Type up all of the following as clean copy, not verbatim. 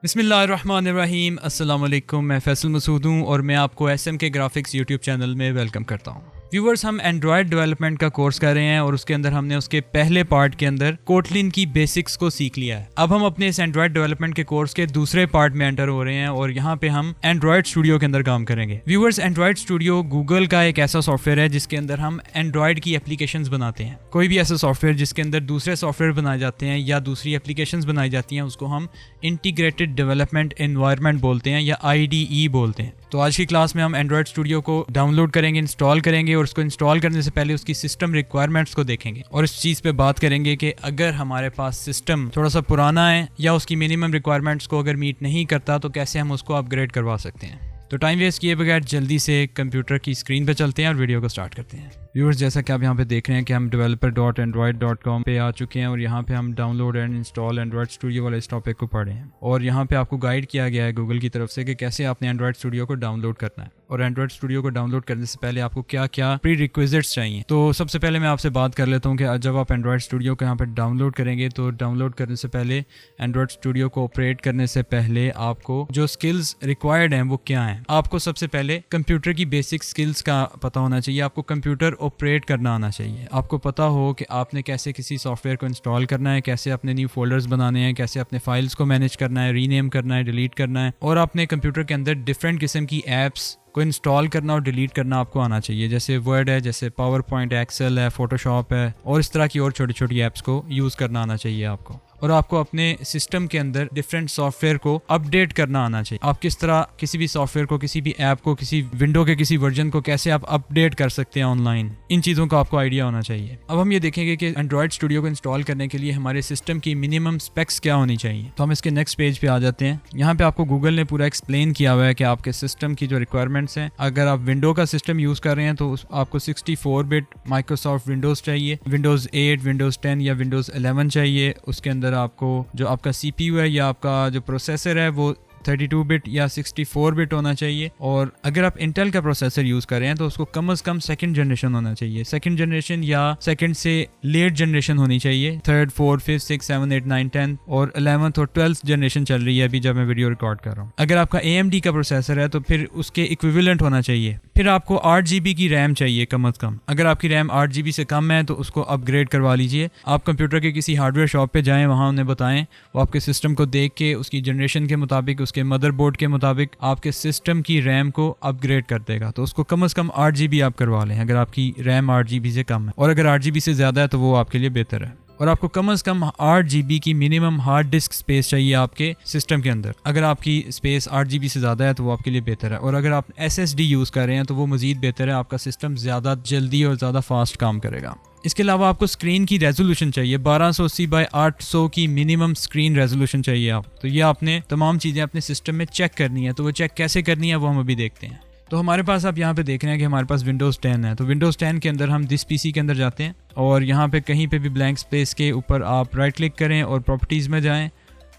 बिस्मिल्लाहिर्रहमानिर्रहीम। अस्सलाम वालेकुम। मैं फैसल मसूद हूँ और मैं आपको SMK ग्राफिक्स यूट्यूब चैनल में वेलकम करता हूँ। व्यूवर्स, हम एंड्रॉयड डेवलपमेंट का कोर्स कर रहे हैं और उसके अंदर हमने उसके पहले पार्ट के अंदर कोटलिन की बेसिक्स को सीख लिया है। अब हम अपने इस एंड्रॉयड डेवलपमेंट के कोर्स के दूसरे पार्ट में एंटर हो रहे हैं और यहाँ पे हम एंड्रॉयड स्टूडियो के अंदर काम करेंगे। व्यूवर्स, एंड्रॉयड स्टूडियो गूगल का एक ऐसा सॉफ्टवेयर है जिसके अंदर हम एंड्रॉयड की एप्लीकेशंस बनाते हैं। कोई भी ऐसा सॉफ्टवेयर जिसके अंदर दूसरे सॉफ्टवेयर बनाए जाते हैं या दूसरी एप्लीकेशंस बनाई जाती हैं, उसको हम इंटीग्रेटेड डेवलपमेंट एनवायरनमेंट बोलते हैं या IDE बोलते हैं। तो आज की क्लास में हम एंड्रॉयड स्टूडियो को डाउनलोड करेंगे, इंस्टॉल करेंगे और उसको इंस्टॉल करने से पहले उसकी सिस्टम रिक्वायरमेंट्स को देखेंगे और इस चीज़ पे बात करेंगे कि अगर हमारे पास सिस्टम थोड़ा सा पुराना है या उसकी मिनिमम रिक्वायरमेंट्स को अगर मीट नहीं करता तो कैसे हम उसको अपग्रेड करवा सकते हैं। तो टाइम वेस्ट किए बगैर जल्दी से कंप्यूटर की स्क्रीन पे चलते हैं और वीडियो को स्टार्ट करते हैं। व्यूअर्स, जैसा कि आप यहाँ पे देख रहे हैं कि हम developer.android.com पे आ चुके हैं और यहाँ पे हम download and install Android studio वाले इस टॉपिक को पढ़े हैं और यहाँ पे आपको गाइड किया गया है गूगल की तरफ से कि कैसे आपने एंड्रॉयड स्टूडियो को डाउनलोड करना है और एंड्रॉयड स्टूडियो को डाउनलोड करने से पहले आपको क्या क्या प्री रिक्विजिट्स चाहिए। तो सबसे पहले मैं आपसे बात कर लेता हूँ कि जब आप एंड्रॉयड स्टूडियो को यहाँ पे डाउनलोड करेंगे तो डाउनलोड करने से पहले एंड्रॉयड स्टूडियो को ऑपरेट करने से पहले आपको जो स्किल्स रिक्वायर्ड हैं वो क्या हैं। आपको सबसे पहले कंप्यूटर की बेसिक स्किल्स का पता होना चाहिए। आपको कंप्यूटर ऑपरेट करना आना चाहिए। आपको पता हो कि आपने कैसे किसी सॉफ्टवेयर को इंस्टॉल करना है, कैसे अपने न्यू फोल्डर्स बनाने हैं, कैसे अपने फाइल्स को मैनेज करना है, रीनेम करना है, डिलीट करना है और अपने कंप्यूटर के अंदर डिफरेंट किस्म की एप्स को इंस्टॉल करना और डिलीट करना आपको आना चाहिए। जैसे वर्ड है, जैसे पावर पॉइंट, एक्सेल है, फोटोशॉप है और इस तरह की और छोटी छोटी ऐप्स को यूज़ करना आना चाहिए आपको। और आपको अपने सिस्टम के अंदर डिफरेंट सॉफ्टवेयर को अपडेट करना आना चाहिए। आप किस तरह किसी भी सॉफ्टवेयर को, किसी भी ऐप को, किसी विंडो के किसी वर्जन को कैसे आप अपडेट कर सकते हैं ऑनलाइन, इन चीज़ों का आपको आइडिया होना चाहिए। अब हम ये देखेंगे कि एंड्रॉयड स्टूडियो को इंस्टॉल करने के लिए हमारे सिस्टम की मिनिमम स्पेक्स क्या होनी चाहिए। तो हम इसके नेक्स्ट पेज पे आ जाते हैं। यहाँ पे आपको गूगल ने पूरा एक्सप्लेन किया हुआ है कि आपके सिस्टम की जो रिक्वायरमेंट्स हैं। अगर आप विंडो का सिस्टम यूज़ कर रहे हैं तो आपको 64 बिट माइक्रोसॉफ्ट विंडोज़ चाहिए, विंडोज़ 8, विंडोज़ 10 या विंडोज़ 11 चाहिए। उसके अंदर आपको जो आपका CPU है या आपका जो प्रोसेसर है वो 32 बिट या 64 बिट होना चाहिए। और अगर आप इंटेल का प्रोसेसर यूज़ कर रहे हैं तो उसको कम से कम सेकंड जनरेशन होना चाहिए। सेकंड जनरेशन या सेकंड से लेट जनरेशन होनी चाहिए। थर्ड, फोर्थ, फिफ्थ, 6, 7, 8, 9, 10 और 11th और 12th जनरेशन चल रही है अभी जब मैं वीडियो रिकॉर्ड कर रहा हूँ। अगर आपका AMD का प्रोसेसर है तो फिर उसके इक्विवेलेंट होना चाहिए। फिर आपको 8 GB की रैम चाहिए कम से कम। अगर आपकी रैम 8 GB से कम है तो उसको अपग्रेड करवा लीजिए। आप कंप्यूटर के किसी हार्डवेयर शॉप पे जाएं, वहाँ उन्हें बताएं, वो आपके सिस्टम को देख के उसकी जनरेशन के मुताबिक, उसके मदरबोर्ड के मुताबिक आपके सिस्टम की रैम को अपग्रेड कर देगा। तो उसको कम से कम 8 GB आप करवा लें अगर आपकी रैम 8 GB से कम है, और अगर 8 GB से ज़्यादा है तो वो आपके लिए बेहतर है। और आपको कम से कम 8 GB की मिनिमम हार्ड डिस्क स्पेस चाहिए आपके सिस्टम के अंदर। अगर आपकी स्पेस 8 GB से ज़्यादा है तो वो आपके लिए बेहतर है। और अगर आप SSD यूज़ कर रहे हैं तो वो मज़ीद बेहतर है। आपका सिस्टम ज़्यादा जल्दी और ज़्यादा फास्ट काम करेगा। इसके अलावा आपको स्क्रीन की रेजोल्यूशन चाहिए। 1280 बाई 800 की मिनिमम स्क्रीन रेजोल्यूशन चाहिए आप। तो ये आपने तमाम चीज़ें अपने सिस्टम में चेक करनी है। तो वो चेक कैसे करनी है वो हम अभी देखते हैं। तो हमारे पास आप यहाँ पे देख रहे हैं कि हमारे पास विंडोज़ 10 है। तो विंडोज़ 10 के अंदर हम दिस PC के अंदर जाते हैं और यहाँ पे कहीं पे भी ब्लैंक स्पेस के ऊपर आप राइट क्लिक करें और प्रॉपर्टीज़ में जाएं।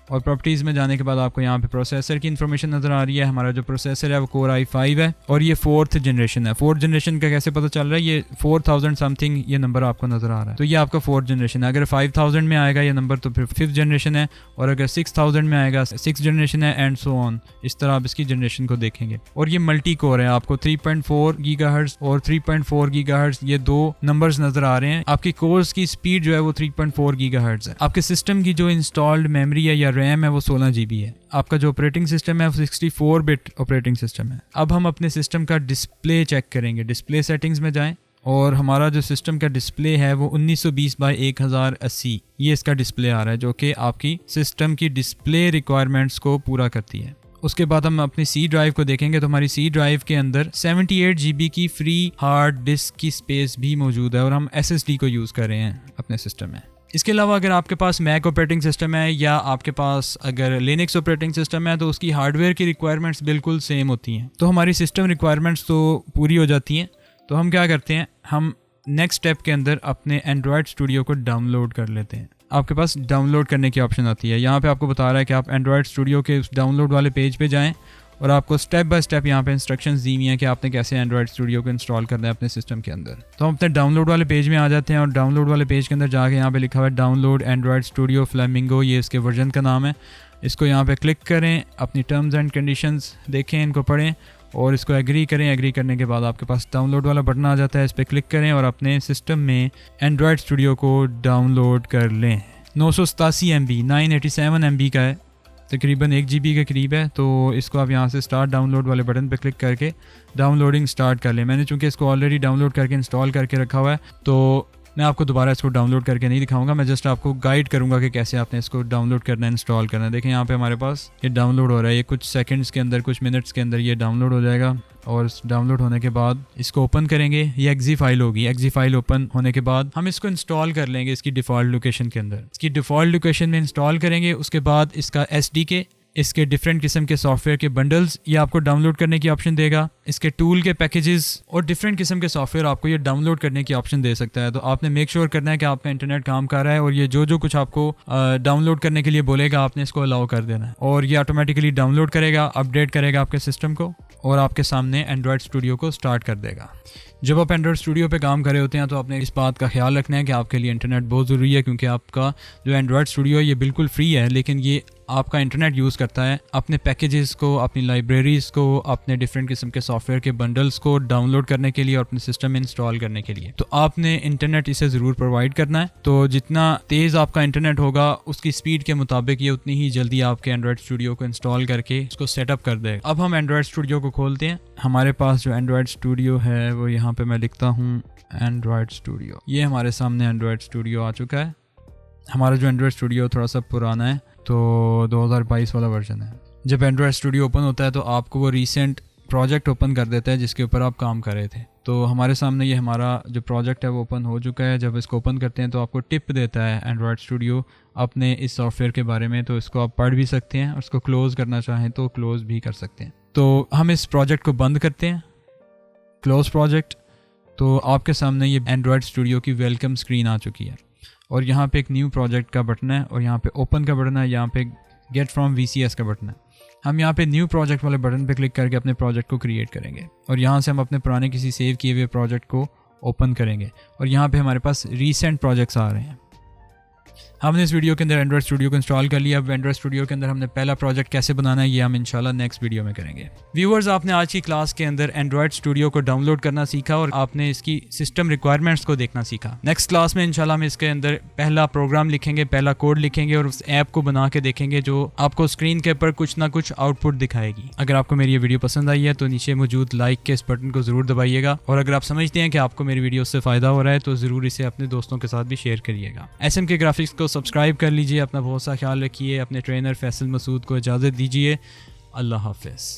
और प्रॉपर्टीज़ में जाने के बाद आपको यहाँ पे प्रोसेसर की इन्फॉर्मेशन नज़र आ रही है। हमारा जो प्रोसेसर है वो Core i5 है और ये 4th जनरेशन है। 4th जनरेशन का कैसे पता चल रहा है? ये 4000 समथिंग ये नंबर आपको नज़र आ रहा है। तो ये आपका 4th जनरेशन है। अगर 5000 में आएगा ये नंबर तो फिर 5th जनरेशन है, और अगर 6000 में आएगा 6th जनरेशन है, एंड सो ऑन। इस तरह आप इसकी जनरेशन को देखेंगे। और ये मल्टी कोर है। आपको 3.4 GHz और 3.4 GHz ये दो नंबर्स नज़र आ रहे हैं। आपकी कोर्स की स्पीड जो है वो 3.4 GHz है। आपके सिस्टम की जो इंस्टॉल्ड मेमोरी है या रैम है वो 16 GB है। आपका जो ऑपरेटिंग सिस्टम है वो 64 बिट ऑपरेटिंग सिस्टम है। अब हम अपने सिस्टम का डिस्प्ले चेक करेंगे। डिस्प्ले सेटिंग्स में जाएं और हमारा जो सिस्टम का डिस्प्ले है वो 1920 बाई 1080 ये इसका डिस्प्ले आ रहा है, जो कि आपकी सिस्टम की डिस्प्ले रिक्वायरमेंट्स को पूरा करती है। उसके बाद हम अपनी C ड्राइव को देखेंगे तो हमारी C ड्राइव के अंदर 78 GB की फ्री हार्ड डिस्क की स्पेस भी मौजूद है और हम SSD को यूज़ कर रहे हैं अपने सिस्टम में। इसके अलावा अगर आपके पास मैक ऑपरेटिंग सिस्टम है या आपके पास अगर लिनक्स ऑपरेटिंग सिस्टम है तो उसकी हार्डवेयर की रिक्वायरमेंट्स बिल्कुल सेम होती हैं। तो हमारी सिस्टम रिक्वायरमेंट्स तो पूरी हो जाती हैं। तो हम क्या करते हैं, हम नेक्स्ट स्टेप के अंदर अपने एंड्रॉयड स्टूडियो को डाउनलोड कर लेते हैं। आपके पास डाउनलोड करने की ऑप्शन आती है। यहाँ पे आपको बता रहा है कि आप एंड्रॉयड स्टूडियो के उस डाउनलोड वाले पेज पे जाएं और आपको स्टेप बाय स्टेप यहाँ पे इंस्ट्रक्शंस दी हुई हैं कि आपने कैसे एंड्रॉयड स्टूडियो को इंस्टॉल करना है अपने सिस्टम के अंदर। तो हम अपने डाउनलोड वाले पेज में आ जाते हैं और डाउनलोड वाले पेज के अंदर जाके यहाँ पे लिखा हुआ है डाउनलोड एंड्रॉयड स्टूडियो फ्लेमिंगो, ये इसके वर्जन का नाम है। इसको यहाँ पे क्लिक करें, अपनी टर्म्स एंड कंडीशंस देखें, इनको पढ़ें और इसको एग्री करें। एग्री करने के बाद आपके पास डाउनलोड वाला बटन आ जाता है, इस पर क्लिक करें और अपने सिस्टम में एंड्रॉयड स्टूडियो को डाउनलोड कर लें। 987 MB 987 MB का है, तकरीबन 1 GB के करीब है। तो इसको आप यहाँ से स्टार्ट डाउनलोड वाले बटन पे क्लिक करके डाउनलोडिंग स्टार्ट कर लें। मैंने चूँकि इसको ऑलरेडी डाउनलोड करके इंस्टॉल करके रखा हुआ है तो मैं आपको दोबारा इसको डाउनलोड करके नहीं दिखाऊंगा, मैं जस्ट आपको गाइड करूंगा कि कैसे आपने इसको डाउनलोड करना है, इंस्टॉल करना है। देखें यहाँ पे हमारे पास ये डाउनलोड हो रहा है, ये कुछ सेकंड्स के अंदर, कुछ मिनट्स के अंदर ये डाउनलोड हो जाएगा। और डाउनलोड होने के बाद इसको ओपन करेंगे, ये एक्जी फाइल होगी। एक्जी फाइल ओपन होने के बाद हम इसको इंस्टॉल कर लेंगे इसकी डिफ़ॉल्ट लोकेशन के अंदर। इसकी डिफ़ॉल्ट लोकेशन में इंस्टॉल करेंगे, उसके बाद इसका SDK, इसके डिफरेंट किस्म के सॉफ्टवेयर के बंडल्स ये आपको डाउनलोड करने की ऑप्शन देगा। इसके टूल के पैकेजेस और डिफरेंट किस्म के सॉफ्टवेयर आपको ये डाउनलोड करने की ऑप्शन दे सकता है। तो आपने मेक श्योर करना है कि आपका इंटरनेट काम कर रहा है और ये जो कुछ आपको डाउनलोड करने के लिए बोलेगा आपने इसको अलाउ कर देना है और ये ऑटोमेटिकली डाउनलोड करेगा, अपडेट करेगा आपके सिस्टम को और आपके सामने एंड्रॉयड स्टूडियो को स्टार्ट कर देगा। जब आप एंड्रॉयड स्टूडियो पे काम कर रहे होते हैं तो आपने इस बात का ख्याल रखना है कि आपके लिए इंटरनेट बहुत ज़रूरी है, क्योंकि आपका जो एंड्रॉयड स्टूडियो है ये बिल्कुल फ्री है, लेकिन ये आपका इंटरनेट यूज़ करता है अपने पैकेजेस को, अपनी लाइब्रेरीज़ को, अपने डिफरेंट किस्म के सॉफ्टवेयर के बंडल्स को डाउनलोड करने के लिए और अपने सिस्टम में इंस्टॉल करने के लिए। तो आपने इंटरनेट इसे ज़रूर प्रोवाइड करना है। तो जितना तेज़ आपका इंटरनेट होगा उसकी स्पीड के मुताबिक ये उतनी ही जल्दी आपके एंड्रॉयड स्टूडियो को इंस्टॉल करके उसको सेटअप कर देगा। अब हम एंड्रॉयड स्टूडियो को खोलते हैं। हमारे पास जो एंड्रॉयड स्टूडियो है वो यहाँ पे मैं लिखता हूँ एंड्रॉयड स्टूडियो। ये हमारे सामने एंड्रॉयड स्टूडियो आ चुका है। हमारा जो एंड्रॉयड स्टूडियो थोड़ा सा पुराना है, तो 2022 वाला वर्जन है। जब एंड्रॉयड स्टूडियो ओपन होता है तो आपको वो रीसेंट प्रोजेक्ट ओपन कर देता है जिसके ऊपर आप काम कर रहे थे। तो हमारे सामने ये हमारा जो प्रोजेक्ट है वो ओपन हो चुका है। जब इसको ओपन करते हैं तो आपको टिप देता है एंड्रॉयड स्टूडियो अपने इस सॉफ्टवेयर के बारे में, तो इसको आप पढ़ भी सकते हैं और उसको क्लोज़ करना चाहें तो क्लोज़ भी कर सकते हैं। तो हम इस प्रोजेक्ट को बंद करते हैं, क्लोज प्रोजेक्ट। तो आपके सामने ये एंड्रॉयड स्टूडियो की वेलकम स्क्रीन आ चुकी है और यहाँ पे एक न्यू प्रोजेक्ट का बटन है और यहाँ पे ओपन का बटन है, यहाँ पे गेट फ्रॉम VCS का बटन है। हम यहाँ पे न्यू प्रोजेक्ट वाले बटन पे क्लिक करके अपने प्रोजेक्ट को क्रिएट करेंगे और यहाँ से हम अपने पुराने किसी सेव किए हुए प्रोजेक्ट को ओपन करेंगे और यहाँ पे हमारे पास रीसेंट प्रोजेक्ट्स आ रहे हैं। हमने इस वीडियो के अंदर एंड्रॉयड स्टूडियो को इंस्टॉल कर लिया। अब एंड्रॉयड स्टूडियो के अंदर हमने पहला प्रोजेक्ट कैसे बनाना है ये हम इंशाल्लाह नेक्स्ट वीडियो में करेंगे। व्यूअर्स, आपने आज की क्लास के अंदर एंड्रॉयड स्टूडियो को डाउनलोड करना सीखा और आपने इसकी सिस्टम रिक्वायरमेंट्स को देखना सीखा। नेक्स्ट क्लास में इंशाल्लाह हम इसके अंदर पहला प्रोग्राम लिखेंगे, पहला कोड लिखेंगे और उस ऐप को बना के देखेंगे जो आपको स्क्रीन के ऊपर कुछ ना कुछ आउटपुट दिखाएगी। अगर आपको मेरी ये वीडियो पसंद आई है तो नीचे मौजूद लाइक के इस बटन को ज़रूर दबाइएगा और अगर आप समझते हैं कि आपको मेरी वीडियो से फ़ायदा हो रहा है तो ज़रूर इसे अपने दोस्तों के साथ भी शेयर करिएगा। SMK ग्राफिक्स को सब्सक्राइब कर लीजिए। अपना बहुत सा ख्याल रखिए। अपने ट्रेनर फैसल मसूद को इजाज़त दीजिए। अल्लाह हाफ़िज़।